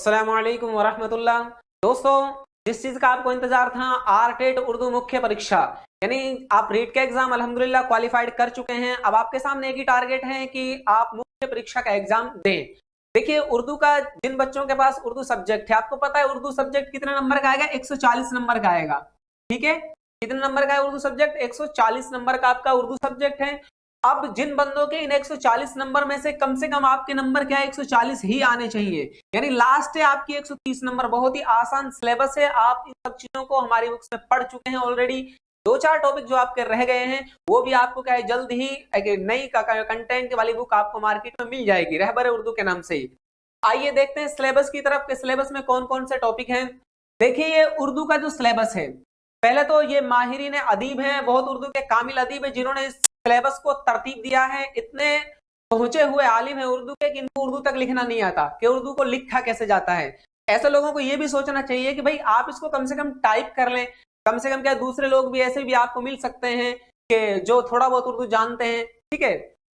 अस्सलाम वालेकुम वरहमतुल्लाह। दोस्तों, जिस चीज का आपको इंतजार था, आरटेट उर्दू मुख्य परीक्षा, यानी आप रीट के एग्जाम अल्हम्दुलिल्लाह क्वालिफाइड कर चुके हैं। अब आपके सामने एक ही टारगेट है कि आप मुख्य परीक्षा का एग्जाम दें। देखिए, उर्दू का जिन बच्चों के पास उर्दू सब्जेक्ट है, आपको पता है उर्दू सब्जेक्ट कितने नंबर का आएगा? 140 नंबर का आएगा। ठीक है, कितने नंबर का है उर्दू सब्जेक्ट? 140 नंबर का आपका उर्दू सब्जेक्ट है। अब जिन बंदों के इन 140 नंबर में से कम आपके नंबर क्या है? 140 ही आने चाहिए, यानी लास्ट है आपकी 130 नंबर। बहुत ही आसान सिलेबस है, आप इन सब चीजों को हमारी बुक्स में पढ़ चुके हैं ऑलरेडी। दो चार टॉपिक जो आपके रह गए हैं वो भी आपको क्या है, जल्द ही एक नई कंटेंट वाली बुक आपको मार्केट में मिल जाएगी, रहबर उर्दू के नाम से ही। आइए देखते हैं सिलेबस की तरफ के सिलेबस में कौन कौन से टॉपिक हैं। देखिए, ये उर्दू का जो सिलेबस है, पहले तो ये माहिरीन अदीब हैं, बहुत उर्दू के कामिल अदीब है जिन्होंने इस सिलेबस को तरतीब दिया है। इतने पहुंचे हुए आलिम है उर्दू के कि इनको उर्दू तक लिखना नहीं आता कि उर्दू को लिखा कैसे जाता है। ऐसे लोगों को यह भी सोचना चाहिए कि भाई आप इसको कम से कम टाइप कर लें। कम से कम क्या, दूसरे लोग भी ऐसे भी आपको मिल सकते हैं कि जो थोड़ा बहुत उर्दू जानते हैं। ठीक है,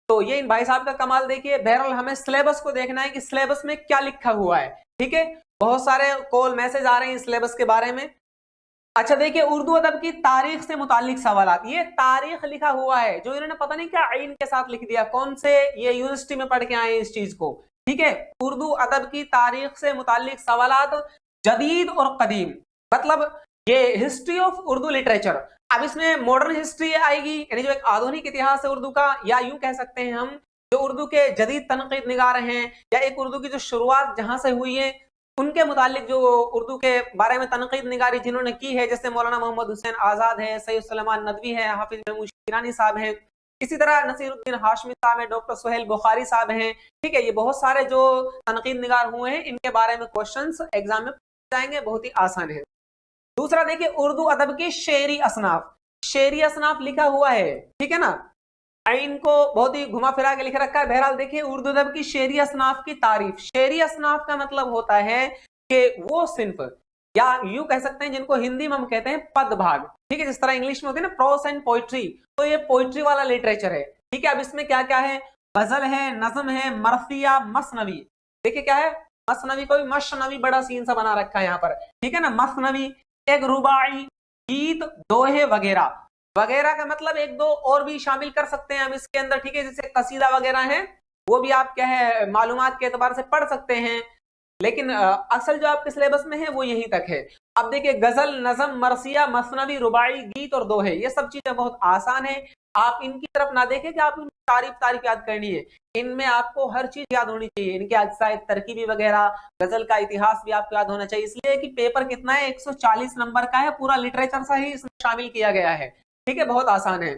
तो ये इन भाई साहब का कमाल देखिए। बहरहाल हमें सिलेबस को देखना है कि सिलेबस में क्या लिखा हुआ है। ठीक है, बहुत सारे कॉल मैसेज आ रहे हैं सिलेबस के बारे में। अच्छा देखिए, उर्दू अदब की तारीख से मुतालिक सवालात, ये तारीख लिखा हुआ है जो इन्होंने पता नहीं क्या आइन के साथ लिख दिया, कौन से ये यूनिवर्सिटी में पढ़ के आए इस चीज को। ठीक है, उर्दू अदब की तारीख से मुतालिक सवालात जदीद और कदीम, मतलब ये हिस्ट्री ऑफ उर्दू लिटरेचर। अब इसमें मॉडर्न हिस्ट्री आएगी, यानी जो एक आधुनिक इतिहास है उर्दू का, या यूं कह सकते हैं हम जो उर्दू के जदीद तनकीद निगार हैं, या एक उर्दू की जो शुरुआत जहां से हुई है उनके मुतालिक जो उर्दू के बारे में तनकीद निगारी जिन्होंने की है, जैसे मौलाना मोहम्मद हुसैन आजाद है, सैयद सुलेमान नदवी है, हाफिज महमूद शिरानी साहब हैं, इसी तरह नसीरुद्दीन हाशमी साहब है, डॉक्टर सुहेल बुखारी साहब हैं। ठीक है, ये बहुत सारे जो तनकीद निगार हुए हैं, इनके बारे में क्वेश्चंस एग्जाम में जाएंगे, बहुत ही आसान है। दूसरा देखिए, उर्दू अदब की शेरी असनाफ, शेरी असनाफ लिखा हुआ है। ठीक है ना, इनको बहुत ही घुमा फिरा के लिख रखा है। बहरहाल देखिए, उर्दू अदब की शेरी असनाफ की तारीफ। शेरी असनाफ का मतलब होता है कि वो सिंफ, या यूं कह सकते हैं जिनको हिंदी में हम कहते हैं पद भाग। ठीक है, जिस तरह इंग्लिश में होती है ना प्रोस एंड पोइट्री, तो ये पोइट्री वाला लिटरेचर है। ठीक है, अब इसमें क्या क्या है? गजल है, नज्म है, मरसिया, मसनवी। देखिए क्या है, मसनवी को भी मसनवी बड़ा सीन सा बना रखा है यहाँ पर। ठीक है ना, मसनवी, एक रुबाई, गीत, दोहे वगैरह। वगैरह का मतलब एक दो और भी शामिल कर सकते हैं हम इसके अंदर। ठीक है, जैसे कसीदा वगैरह है, वो भी आप क्या है मालूमात के एतबार से पढ़ सकते हैं, लेकिन असल जो आपके सिलेबस में है वो यही तक है। अब देखिए, गजल, नज़म, मरसिया, मसनवी, रुबाई, गीत और दोहे, ये सब चीजें बहुत आसान है। आप इनकी तरफ ना देखें कि आप इनकी तारीफ तारीफ याद करनी है, इनमें आपको हर चीज याद होनी चाहिए। इनके अज्जा तरकीबी वगैरह, गजल का इतिहास भी आपको याद होना चाहिए, इसलिए कि पेपर कितना है, 140 नंबर का है, पूरा लिटरेचर सा ही इसमें शामिल किया गया है। ठीक है, बहुत आसान है।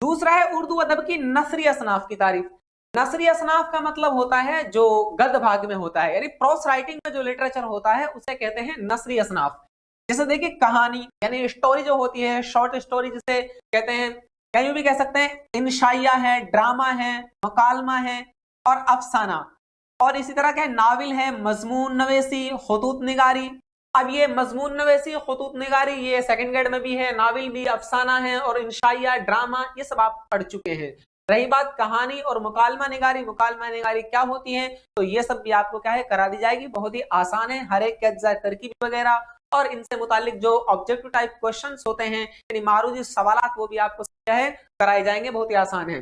दूसरा है उर्दू अदब की नसरी असनाफ की तारीफ। नसरी असनाफ का मतलब होता है जो गद्य भाग में होता है, यानी प्रोस राइटिंग में जो लिटरेचर होता है उसे कहते हैं नसरी असनाफ। जैसे देखिए, कहानी यानी स्टोरी जो होती है, शॉर्ट स्टोरी जिसे कहते हैं, या यूं भी कह सकते हैं इंशाइया है, ड्रामा है, मकालमा है और अफसाना। और इसी तरह क्या है, नाविल है, मजमून नवेसी, खुतूत निगारी। अब ये मजमून नवेसी, खुतूत निगारी, ये सेकंड ग्रेड में भी है, नाविल भी, अफसाना है और इंशाइया, ड्रामा, ये सब आप पढ़ चुके हैं। रही बात कहानी और मुकालमा निगारी क्या होती है, तो ये सब भी आपको क्या है करा दी जाएगी, बहुत ही आसान है। हर एक के अज्जा तरकीब वगैरह और इनसे मुतालिक जो ऑब्जेक्टिव टाइप क्वेश्चंस होते हैं, यानी मारूजी सवालात, वो भी आपको क्या है कराए जाएंगे, बहुत ही आसान है।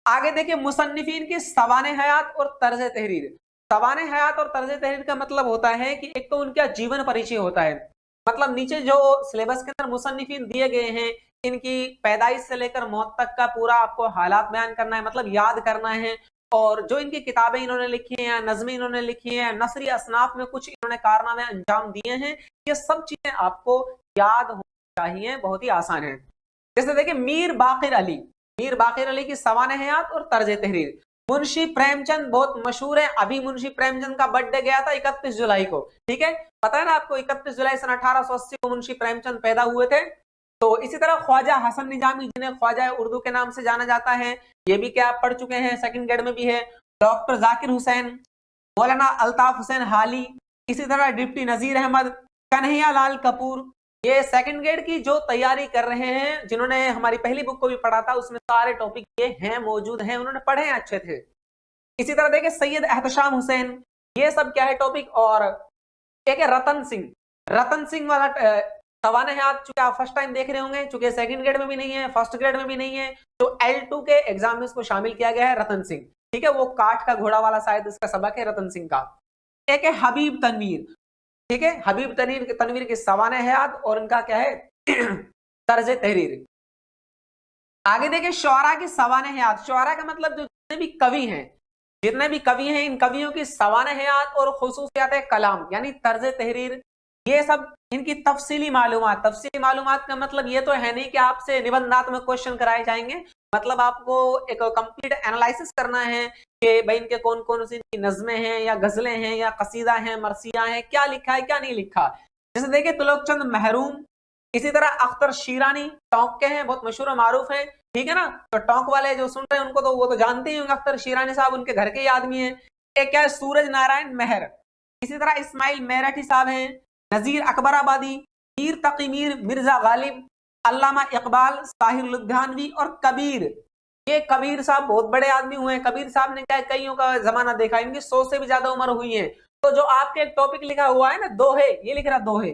आगे देखिए, मुसन्निफीन की सवाने हयात और तर्ज तहरीर। सवाने हयात और तर्ज तहरीर का मतलब होता है कि एक तो उनका जीवन परिचय होता है, मतलब नीचे जो सिलेबस के अंदर मुसन्निफीन दिए गए हैं, इनकी पैदाइश से लेकर मौत तक का पूरा आपको हालात बयान करना है, मतलब याद करना है। और जो इनकी किताबें इन्होंने लिखी हैं, नज़में इन्होंने लिखी हैं, नसरी असनाफ में कुछ इन्होंने कारनामे अंजाम दिए हैं, ये सब चीजें आपको याद होनी चाहिए, बहुत ही आसान है। जैसे देखिए, मीर बाकिर अली की सवाने हयात और तर्ज तहरीर। मुंशी प्रेमचंद बहुत मशहूर है, अभी मुंशी प्रेमचंद का बर्थडे गया था 31 जुलाई को। ठीक है, पता है ना आपको, 31 जुलाई सन 1880 को मुंशी प्रेमचंद पैदा हुए थे। तो इसी तरह ख्वाजा हसन निजामी, जिन्हें ख्वाजा उर्दू के नाम से जाना जाता है, ये भी क्या आप पढ़ चुके हैं, सेकंड ग्रेड में भी है। डॉक्टर जाकिर हुसैन, मौलाना अल्ताफ हुसैन हाली, इसी तरह डिप्टी नजीर अहमद, कन्हैया लाल कपूर, ये सेकंड ग्रेड की जो तैयारी कर रहे हैं, जिन्होंने हमारी पहली बुक को भी पढ़ा था, उसमें सारे टॉपिक ये हैं, मौजूद हैं, उन्होंने पढ़े हैं, अच्छे थे। इसी तरह देखिए, सैयद एहतशाम हुसैन, ये सब क्या है टॉपिक। और एक है रतन सिंह, रतन सिंह वाला सवाने हैं। आज चूंकि आप फर्स्ट टाइम देख रहे होंगे, चूंकि सेकंड ग्रेड में भी नहीं है, फर्स्ट ग्रेड में भी नहीं है, तो L2 के एग्जाम में इसको शामिल किया गया है, रतन सिंह। ठीक है, वो काठ का घोड़ा वाला शायद इसका सबक है रतन सिंह का। एक है हबीब तनवीर, ठीक है, हबीब तनवीर के सवाने हयात और इनका क्या है तर्ज तहरीर। आगे देखिए शुअरा की सवाने हयात। शुअरा का मतलब जो जितने भी कवि हैं, जितने भी कवि हैं, इन कवियों की सवाने हयात और खुसूसियात कलाम यानी तर्ज तहरीर, ये सब इनकी तफसीली मालूमात। तफसीली मालूमात का मतलब ये तो है नहीं कि आपसे निबंधात्मक क्वेश्चन कराए जाएंगे, मतलब आपको एक कंप्लीट एनालिसिस करना है कि भाई इनके कौन कौन सी नज़में हैं या गजलें हैं या कसीदा हैं, मरसिया हैं, क्या लिखा है क्या नहीं लिखा। जैसे देखिए तुलकचंद महरूम, इसी तरह अख्तर शीरानी टोंक के हैं, बहुत मशहूर और मारूफ है, ठीक है ना। तो टोंक वाले जो सुन रहे हैं उनको तो वो तो जानते ही होंगे, अख्तर शीरानी साहब उनके घर के ही आदमी हैं। एक क्या है सूरज नारायण मेहर, इसी तरह इस्माइल मेरठी साहब हैं, नजीर अकबराबादी, मीर तकी मीर, मिर्जा गालिब, अल्लामा इकबाल, साहिर लुधियानवी और कबीर। ये कबीर साहब बहुत बड़े आदमी हुए हैं। कबीर साहब ने क्या है कईयों का जमाना देखा, इनकी 100 से भी ज्यादा उम्र हुई है। तो जो आपके एक टॉपिक लिखा हुआ है ना दोहे, ये लिख रहा दोहे,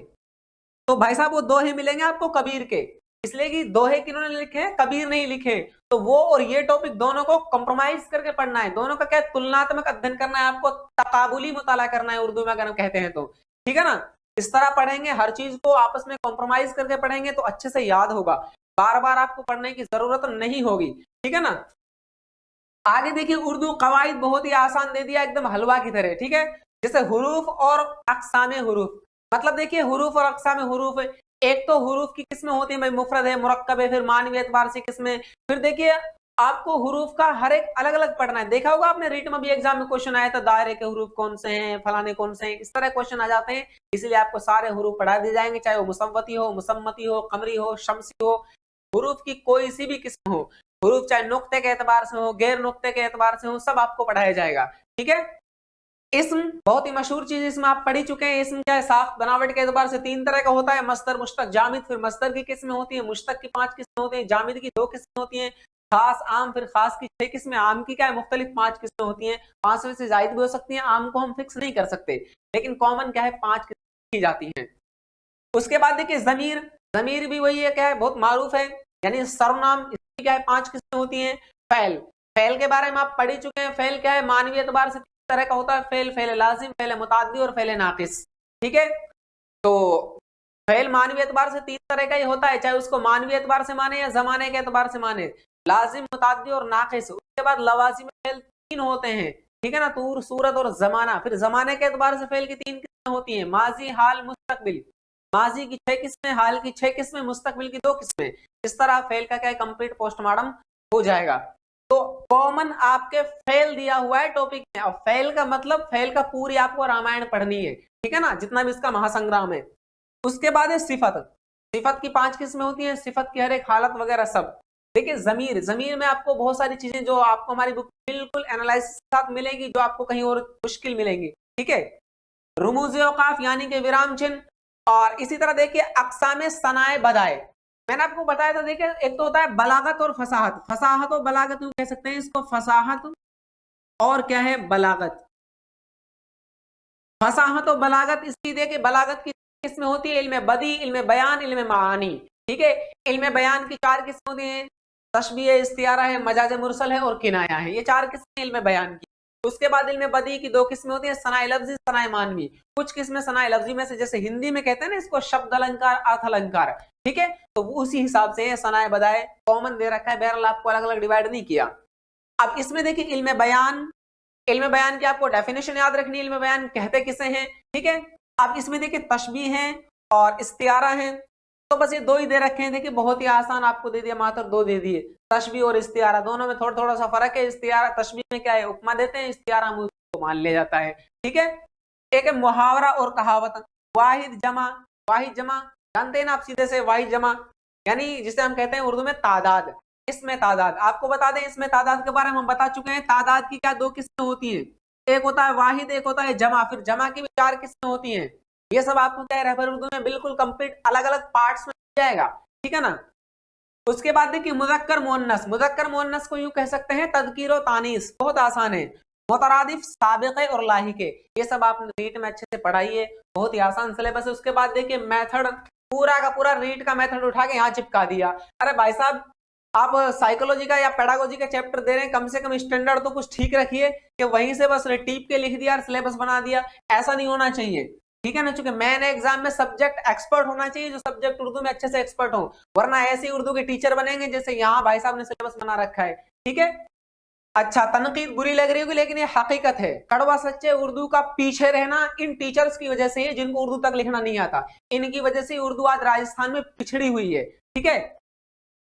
तो भाई साहब वो दोहे मिलेंगे आपको कबीर के, इसलिए कि दोहे किन्होंने लिखे हैं, कबीर नहीं लिखे। तो वो और ये टॉपिक दोनों को कंप्रोमाइज करके पढ़ना है, दोनों का क्या तुलनात्मक अध्ययन करना है, आपको तकाबुली मुताला करना है उर्दू में अगर हम कहते हैं तो, ठीक है ना। इस तरह पढ़ेंगे, हर चीज को आपस में कॉम्प्रोमाइज करके पढ़ेंगे तो अच्छे से याद होगा, बार बार आपको पढ़ने की जरूरत नहीं होगी, ठीक है ना। आगे देखिए उर्दू कवायद बहुत ही आसान दे दिया, एकदम हलवा की तरह, ठीक है। जैसे हुरूफ और अक़सामे हुरूफ, मतलब देखिए हुरूफ और अक़सामे हुरूफ, एक तो हुरूफ की किस्में होती है, मुफरद है, मुरक्कब है, फिर मानवी एतबार से किस्में, फिर देखिए आपको हुरूफ का हर एक अलग अलग पढ़ना है। देखा होगा आपने रीट में भी एग्जाम में क्वेश्चन आया था, दायरे के हुरूफ कौन से हैं, फलाने कौन से हैं, इस तरह क्वेश्चन आ जाते हैं। इसलिए आपको सारे हुरूफ पढ़ा दिए जाएंगे, चाहे वो मुसव्वती हो, मुसम्मती हो, कमरी हो, शमसी हो, हुरूफ की कोई सी भी किस्म हो, हुरूफ चाहे नुक्ते के एतबार से हो, गैर नुक्ते के एतबार से हो, सब आपको पढ़ाया जाएगा, ठीक है। इस्म बहुत ही मशहूर चीज, इसमें आप पढ़ ही चुके हैं। इस्म क्या है, साख्त बनावट के एतबार से 3 तरह का होता है, मस्तर, मुश्तक, जामिद। फिर मस्तर की किस्में होती है, मुश्तक की 5 किस्में होती हैं, जामिद की 2 किस्में होती हैं, खास आम, फिर खास की 6 किस्में, आम की क्या है मुख्तलिफ 5 किस्में होती हैं, 5 से जायद भी हो सकती हैं, आम को हम फिक्स नहीं कर सकते, लेकिन कॉमन क्या है 5 किस्में की जाती हैं। उसके बाद देखिए जमीर, जमीर भी वही है, क्या है बहुत मारूफ है, यानी सर्वनाम, इसकी क्या है 5 किस्में होती हैं। फैल, फैल के बारे में आप पढ़ ही चुके हैं। फैल क्या है मानवी एतबार से 3 तरह का होता है, फेल, फेल लाजिम, फेल मुताद्दी और फेल नाकिस, ठीक है। तो फेल मानवी एतबार से 3 तरह का ही होता है, चाहे उसको मानवी एतबार से माने या जमाने के एतबार से माने, लाजिम, मुताद्दी और नाकिस। उसके बाद लवाजिम फेल 3 होते हैं, ठीक है ना, तूर, सूरत और जमाना। फिर जमाने के एतबार से फेल की 3 किस्में होती हैं, माजी, हाल, मुस्तकबिल। माजी की 6 किस्में, हाल की 6 किस्में, मुस्तकबिल की 2 किस्में। इस तरह फेल का क्या कंप्लीट पोस्टमार्टम हो जाएगा। तो कॉमन आपके फेल दिया हुआ है टॉपिक में। अब फेल का मतलब फेल का पूरी आपको रामायण पढ़नी है, ठीक है ना, जितना भी इसका महासंग्राम है। उसके बाद है सिफत, सिफत की 5 किस्में होती हैं, सिफत की हर एक हालत वगैरह सब। देखिए जमीर, जमीर में आपको बहुत सारी चीजें जो आपको हमारी बुक बिल्कुल एनालिसिस के साथ मिलेगी, जो आपको कहीं और मुश्किल मिलेंगी, ठीक है। रुमूज़े औकाफ यानी कि विराम चिन्ह। और इसी तरह देखिए अक़सामे सनाए बदाए, मैंने आपको बताया था, देखिए एक तो होता है बलागत और फसाहत, फसाहत और बलागत कह सकते हैं इसको, फसाहत और क्या है बलागत। फसाहत और बलागत इसकी देखिए, बलागत की किस्में होती है, इल्म बदी, इल्म बयान, इल्म मानी, ठीक है। इल्म बयान की 4 किस्में होती हैं, तशबीह, इस्तियारा है, मजाज मुरसल है और किनाया है, ये 4 किस्में इल्म बयान की। उसके बाद इल्म बदी की 2 किस्में होती हैं, सनाए लफ्जी, सनाए मानवी। कुछ किस्में सनाए लफ्जी में से, जैसे हिंदी में कहते हैं ना इसको शब्द अलंकार, अर्थ अलंकार, ठीक है, तो उसी हिसाब से सनाए बदाए कॉमन दे रखा है, बहरहाल आपको अलग अलग डिवाइड नहीं किया। अब इसमें देखिए इल्म बयान, इल्म बयान की आपको डेफिनेशन याद रखनी है, इल्म बयान कहते किसे हैं, ठीक है। अब इसमें देखिए तशबीह है और इस्तियारा है, तो बस ये 2 ही दे रखे हैं, देखिए बहुत ही आसान आपको दे दिया, मात्र 2 दे दिए, तशबीह और इस्तियारा। दोनों में थोड़ा थोड़ा सा फर्क है, इस्तियारा तशबीह में क्या है उपमा देते हैं, इस्तियारा में उसको मान लिया जाता है, ठीक है। एक है मुहावरा और कहावत, वाहिद जमा, वाहिद जमा जानते हैं ना आप सीधे से, वाहिद जमा यानी जिसे हम कहते हैं उर्दू में तादाद, इसमें तादाद। आपको बता दें इसमें तादाद के बारे में हम बता चुके हैं, तादाद की क्या 2 किस्में होती हैं, एक होता है वाहिद, एक होता है जमा, फिर जमा की भी 4 किस्में होती हैं। ये सब आपको क्या है रहबर उर्दू में बिल्कुल कंप्लीट अलग अलग पार्ट्स में जाएगा, ठीक है ना। उसके बाद देखिए मुज़क्कर मुअन्नस, मुज़क्कर मुअन्नस को यूं कह सकते हैं तज़कीर और तानीस, बहुत आसान है। मुतरादिफ, साबिक़े और लाहिके, ये सब आप रीट में अच्छे से पढ़ाइए, बहुत ही आसान सिलेबस है। उसके बाद देखिए मेथड, पूरा का पूरा रीट का मेथड उठा के यहाँ चिपका दिया। अरे भाई साहब, आप साइकोलॉजी का या पेडागोजी का चैप्टर दे रहे हैं, कम से कम स्टैंडर्ड तो कुछ ठीक रखिए कि वहीं से बस टीप के लिख दिया और सिलेबस बना दिया, ऐसा नहीं होना चाहिए, ठीक है ना। चूंकि मैन एग्जाम में सब्जेक्ट एक्सपर्ट होना चाहिए, जो सब्जेक्ट उर्दू में अच्छे से एक्सपर्ट हो, वरना ऐसे ही उर्दू के टीचर बनेंगे जैसे यहाँ भाई साहब ने सिलेबस बना रखा है, ठीक है। अच्छा, तनकीद बुरी लग रही होगी, लेकिन ये हकीकत है, कड़वा सच्चे उर्दू का पीछे रहना इन टीचर्स की वजह से है जिनको उर्दू तक लिखना नहीं आता, इनकी वजह से उर्दू आज राजस्थान में पिछड़ी हुई है, ठीक है।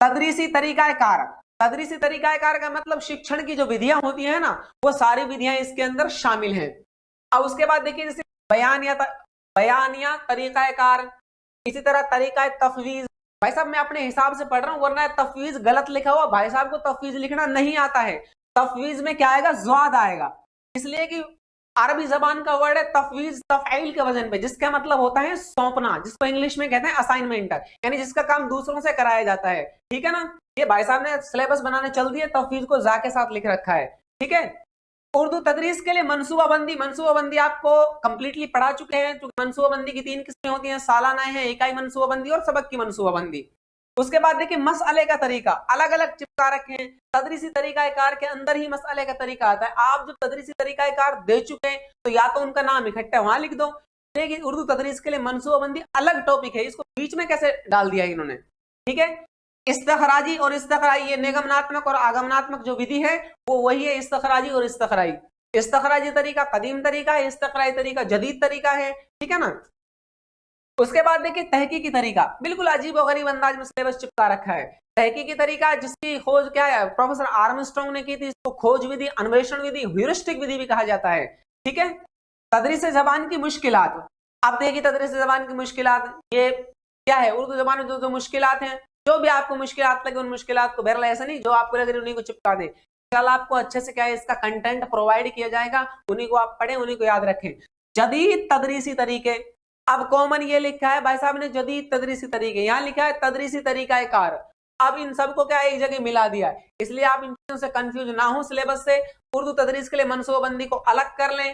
तदरीसी तरीकाकार, तदरीसी तरीकाकार का मतलब शिक्षण की जो विधियां होती है ना, वो सारी विधियां इसके अंदर शामिल हैं। अब उसके बाद देखिए जैसे बयानिया तरीकाकार, इसी तरह तरीका तफवीज। भाई साहब मैं अपने हिसाब से पढ़ रहा हूं, वरना तफवीज गलत लिखा हुआ, भाई साहब को तफवीज लिखना नहीं आता है। तफवीज में क्या आएगा, ज़्वाद आएगा, इसलिए कि अरबी जबान का वर्ड है तफवीज, तफईल के वजन पे, जिसका मतलब होता है सौंपना, जिसको इंग्लिश में कहते हैं असाइनमेंट, यानी जिसका काम दूसरों से कराया जाता है, ठीक है ना। ये भाई साहब ने सिलेबस बनाने चल दिए, तफवीज को जा के साथ लिख रखा है, ठीक है। उर्दू तदरीस के लिए मनसूबाबंदी, मनसूबाबंदी आपको कंप्लीटली पढ़ा चुके हैं। मनसूबाबंदी की 3 किस्में होती हैं, सालाना है, इकाई मनसूबाबंदी और सबक की मनसूबाबंदी। उसके बाद देखिए मसअले का तरीका अलग अलग चिपका रखे हैं, तदरीसी तरीकाकार के अंदर ही मसअले का तरीका आता है। आप जब तदरीसी तरीकाकार दे चुके हैं तो या तो उनका नाम इकट्ठा वहां लिख दो, लेकिन उर्दू तदरीस के लिए मनसूबाबंदी अलग टॉपिक है, इसको बीच में कैसे डाल दिया इन्होंने, ठीक है। इस्तखराजी और इस्तखराई, ये निगमनात्मक और आगमनात्मक जो विधि है वो वही है, इस्तखराजी और इस्तखराई। इस्तखराजी तरीका कदीम तरीका है, इस्तखराई तरीका जदीद तरीका है, ठीक है ना। उसके बाद देखिए तहकीकी तरीका, बिल्कुल अजीब और गरीब अंदाज में सिलेबस चिपका रखा है। तहकीकी तरीका जिसकी खोज क्या है, प्रोफेसर आर्मस्ट्रांग ने की थी, इसको खोज विधि, अन्वेषण विधि, ह्यूरिस्टिक विधि भी कहा जाता है, ठीक है। तदरीस जबान की मुश्किलात, आप देखिए तदरीस जबान की मुश्किलात ये क्या है, उर्दू जबान में जो मुश्किलात हैं, जो भी आपको मुश्किलात लगे उन मुश्किलात को, बहरहाल ऐसा नहीं जो आपको लगे उन्हीं को चिपका दें, कल आपको अच्छे से क्या है इसका कंटेंट प्रोवाइड किया जाएगा, उन्हीं को आप पढ़ें, उन्हीं को याद रखें। जदीद तदरीसी तरीके, अब कॉमन ये लिखा है भाई साहब ने जदीद तदरीसी तरीके, यहाँ लिखा है तदरीसी तरीकाकार, अब इन सबको क्या एक जगह मिला दिया है, इसलिए आप इन चीजों से कंफ्यूज ना हो सिलेबस से। उर्दू तदरीस के लिए मनसूबाबंदी को अलग कर लें,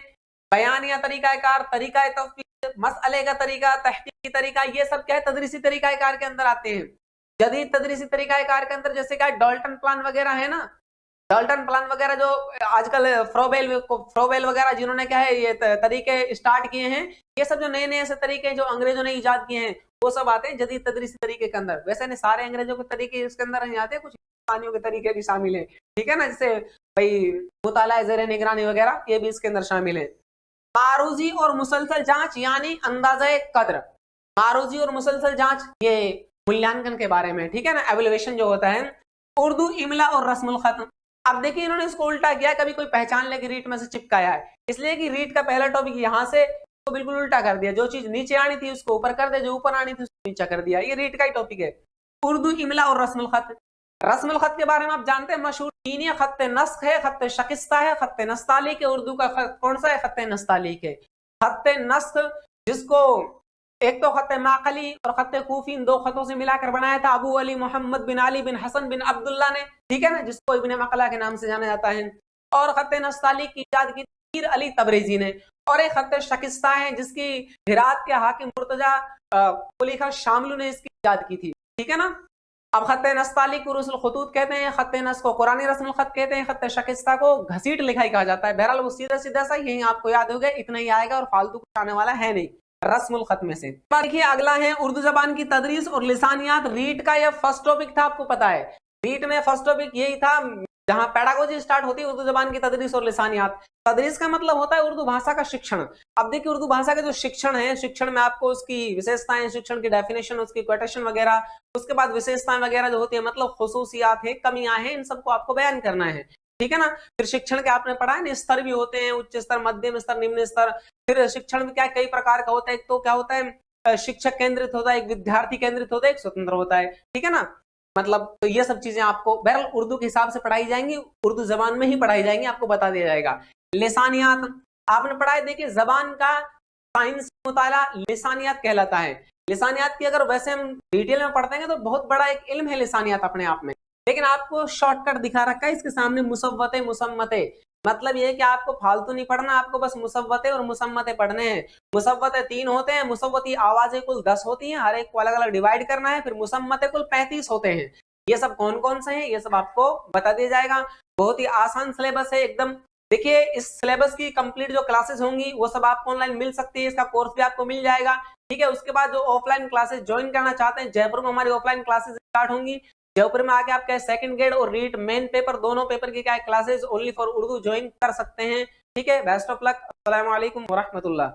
बयानिया तरीकाकार, तरीका तफवीज, मसअले का तरीका, तहकीकी तरीका, ये सब क्या है तदरीसी तरीकाकार के अंदर आते हैं। जदीद तदरीसी तरीकाकार के अंदर जैसे क्या डाल्टन प्लान वगैरह है ना, डाल्टन प्लान वगैरह जो आजकल फ्रोबेल वगैरह जिन्होंने क्या है ये तरीके स्टार्ट किए हैं, ये सब जो नए नए ऐसे तरीके जो अंग्रेजों ने इजाद किए हैं वो सब आते हैं जदीद तदरीसी तरीके के अंदर। वैसे नहीं सारे अंग्रेजों के तरीके इसके अंदर नहीं आते, कुछ हिंदुस्तानियों के तरीके भी शामिल है, ठीक है ना, जैसे भाई मुताला ज़ेर निगरानी वगैरह ये भी इसके अंदर शामिल है। मारूजी और मुसलसल जांच यानी अंदाजा कद्र, मारूजी और मुसलसल जांच ये मूल्यांकन के बारे में, ठीक है ना, एवेल्युएशन जो होता है। उर्दू इमला और रस्मुल खत, अब देखिए इन्होंने इसको उल्टा किया, कभी कोई पहचान ले कि रीट में से चिपकाया है, इसलिए कि रीट का पहला टॉपिक यहाँ से तो बिल्कुल उल्टा कर दिया, जो चीज नीचे आनी थी उसको ऊपर कर दिया, जो ऊपर आनी थी उसको नीचे कर दिया, ये रीट का ही टॉपिक है। उर्दू इमला और रस्मुल खत, रस्मुल खत के बारे में आप जानते हैं मशहूर तीन है, खत्ते नस्ख है, खत्ते शकिस्ता है, खत्ते नस्तालिक है। उर्दू का खत कौन सा है, खत्ते नस्तालिक है। खत्ते नस्ख जिसको एक तो खत्ते माकली और खत्ते कूफी इन दो खतों से मिलाकर बनाया था अबू अली मोहम्मद बिन अली बिन हसन बिन अब्दुल्ला ने, ठीक है ना, जिसको इब्ने मकला के नाम से जाना जाता है। और खत्ते नस्तालिक की इजाद की पीर अली तबरेजी ने। और एक खत्ते शकिस्ता है जिसकी हिरात के हाकिम मुर्तजा कुली खां शामिलू ने इसकी इजाद की थी, ठीक है ना। अब खत्ते नस्तालिक को रुसुल खतूत कहते हैं, खत्ते नस को कुरानी रस्मुल खत कहते हैं, खत्ते शकिस्ता को घसीट लिखाई कहा जाता है। बहरहाल वो सीधा सीधा सा यही आपको याद हो गया, इतना ही आएगा और फालतू कुछ आने वाला है नहीं रस्मुल खत में से। देखिए अगला है उर्दू जबान की तदरीस और लिसानियात। रीट का यह फर्स्ट टॉपिक था, आपको पता है रीट में फर्स्ट टॉपिक यही था जहां पेडागोजी स्टार्ट होती है, उर्दू जबान की तदरीस और लिसानियात। तदरीस का मतलब होता है उर्दू भाषा का शिक्षण। अब देखिए उर्दू भाषा का जो शिक्षण है, शिक्षण में आपको उसकी विशेषताएं, शिक्षण की डेफिनेशन, उसकी क्वेटेशन वगैरह, उसके बाद विशेषताएं वगैरह जो होती है, मतलब खुसूसियात है, कमियां हैं, इन सबको आपको बयान करना है, ठीक है ना। फिर शिक्षण के आपने पढ़ा है ना, स्तर भी होते हैं, उच्च स्तर, मध्यम स्तर, निम्न स्तर। फिर शिक्षण में क्या कई प्रकार का होता है, एक तो क्या होता है शिक्षक केंद्रित होता है, एक विद्यार्थी केंद्रित होता है, एक स्वतंत्र होता है, ठीक है ना। मतलब तो ये सब चीजें आपको बहरहाल उर्दू के हिसाब से पढ़ाई जाएंगी, उर्दू जबान में ही पढ़ाई जाएंगी, आपको बता दिया जाएगा। लिसानियात आपने पढ़ा है, देखिए जबान का साइंस मुताला लिसानियात कहलाता है। लिसानियात की अगर वैसे हम डिटेल में पढ़ते हैं तो बहुत बड़ा एक इल्म है लिसानियात अपने आप में, लेकिन आपको शॉर्टकट दिखा रखा है इसके सामने, मुसव्वते मुसम्मते, मतलब ये है कि आपको फालतू नहीं पढ़ना, आपको बस मुसव्वते और मुसम्मते पढ़ने हैं। मुसव्वते 3 होते हैं, मुसव्वती आवाजें कुल 10 होती हैं, हर एक को अलग अलग डिवाइड करना है। फिर मुसम्मते कुल 35 होते हैं। ये सब कौन कौन से हैं ये सब आपको बता दिया जाएगा। बहुत ही आसान सिलेबस है एकदम। देखिए इस सिलेबस की कंप्लीट जो क्लासेस होंगी वो सब आपको ऑनलाइन मिल सकती है, इसका कोर्स भी आपको मिल जाएगा। ठीक है, उसके बाद जो ऑफलाइन क्लासेस ज्वाइन करना चाहते हैं, जयपुर में हमारी ऑफलाइन क्लासेस स्टार्ट होंगी। जयपुर में आके आप क्या सेकंड ग्रेड और रीट मेन पेपर दोनों पेपर की क्या classes only for Urdu join कर सकते हैं। ठीक है, बेस्ट ऑफ लक। अस्सलाम वालेकुम व रहमतुल्लाह।